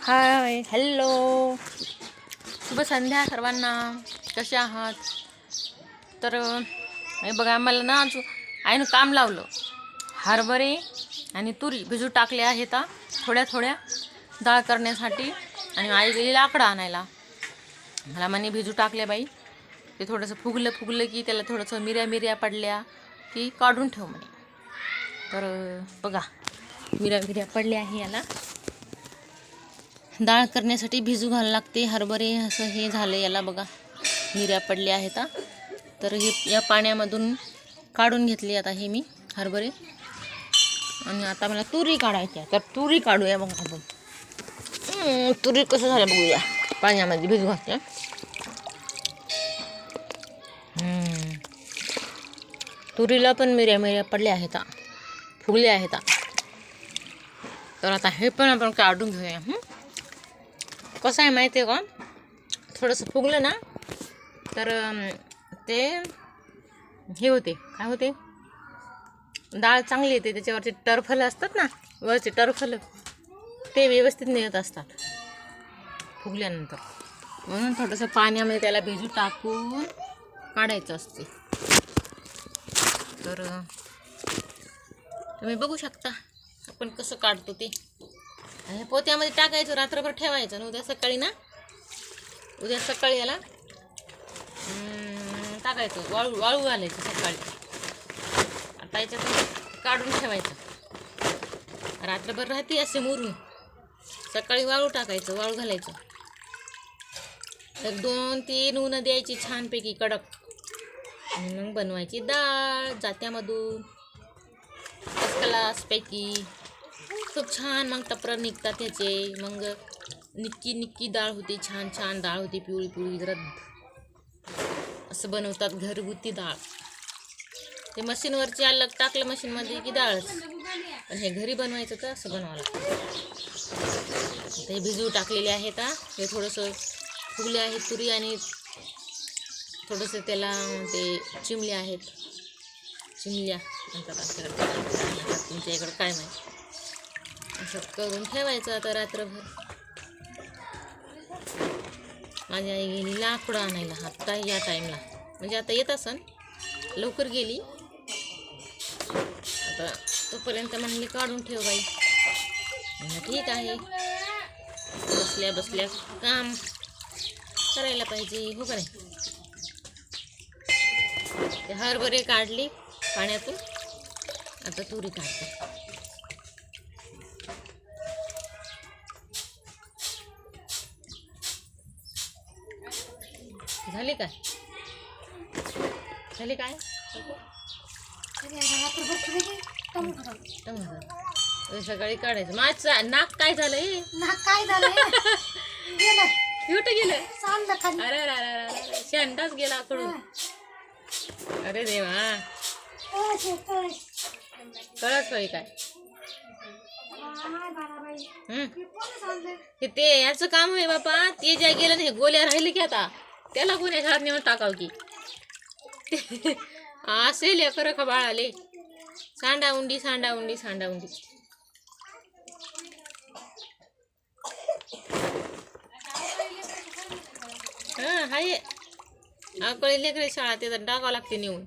Hi hello, शुभ संध्या सर्वांना. कसे आहात? तर हे बघा, आम्हाला ना आज आईनं काम लावलं. हरभरे आणि तुरी भिजू टाकले आहेत थोड्या थोड्या डाळ करण्यासाठी. आणि आई गेली लाकडं आणायला. मला म्हणे भिजू टाकले बाई, ते थोडंसं फुगलं की त्याला थोडंसं मिऱ्या पडल्या की काढून ठेव म्हणे. तर बघा, मिऱ्या पडल्या आहे. याला डाळ करण्यासाठी भिजू घालायला लागते हरभरे. असं हे झालं याला बघा, मिऱ्या पडल्या आहेत. तर हे या पाण्यामधून काढून घेतली आता हे मी हरभरे. आणि आता मला तुरी काढायची आहे, तर तुरी काढूया मग आपण. तुरी कसं झालं बघूया. पाण्यामध्ये भिजू घालते. तुरीला पण मिऱ्या पडल्या आहेत, फुगल्या आहेत. तर आता हे पण आपण काढून घेऊया. कसं आहे माहिती आहे का, थोडंसं फुगलं ना तर ते हे होते, काय होते, डाळ चांगली येते. त्याच्यावरचे टरफलं असतात ना, वरचे टरफलं, ते व्यवस्थित निघत असतात फुगल्यानंतर. म्हणून थोडंसं पाण्यामध्ये त्याला भिजू टाकून काढायचं असते. तर तुम्ही बघू शकता आपण कसं काढतो ते. आणि पोत्यामध्ये टाकायचं, रात्रभर ठेवायचं. आणि उद्या सकाळी याला टाकायचं, वाळू घालायचं सकाळी. आता याच्यातून काढून ठेवायचं, रात्रभर राहते असे मुरून. सकाळी वाळू टाकायचं, वाळू घालायचं. तर 2-3 ऊन द्यायची छानपैकी कडक. आणि मग बनवायची डाळ जात्यामधून क्लासपैकी. खूप छान मग टपर निघतात त्याचे. मग निक्की डाळ होती, छान डाळ होती, पिवळी जरा. असं बनवतात घरगुती डाळ. ते मशीनवरची अलग टाकलं मशीनमध्ये की डाळच. पण हे घरी बनवायचं तर असं बनवावं लागतं. ते भिजू टाकलेले आहेत. हे थोडंसं फुगले आहेत तुरी, आणि थोडंसं त्याला ते चिमल्या म्हणतात आमच्याकडे, तुमच्या इकडं काय माहिती. असं करून ठेवायचं आता रात्रभर. माझी आई गेली लाकडं आणायला आत्ता या टाईमला. म्हणजे आता येत असन, लवकर गेली. आता तोपर्यंत म्हणली काढून ठेव बाई. ठीक आहे, बसल्या काम करायला पाहिजे, हो का नाही. ते हरभरे काढली पाण्यातून, आता तुरी काढते. झाली काय सकाळी काढायचं. माझं नाक काय झालंय, गेलं. अरे शेंडाच गेला आकडून. अरे देवा, कळत होय काय. ते याचं काम आहे बापा. ते ज्या गेलं ना, हे गोल्या राहिले की आता त्याला कोणी घरात नेऊन टाकाव की. असेल एकर का बाळाले. सांडाउंडी. हाय आकळे लेकरे शाळा ते टाकावं लागते नेऊन.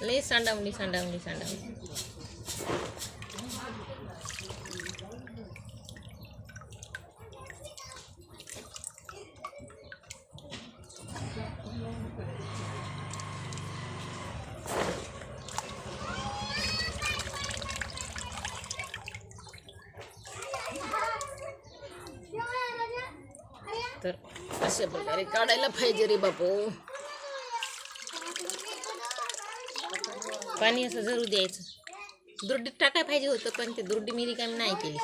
लई सांडाउंडी. तर अशा प्रकारे काढायला पाहिजे रे बापू. पाणी असं जरूर द्यायचं. दुर्डीत टाकाय पाहिजे होतं, पण ते दुर्डी मिरी काय नाही केली.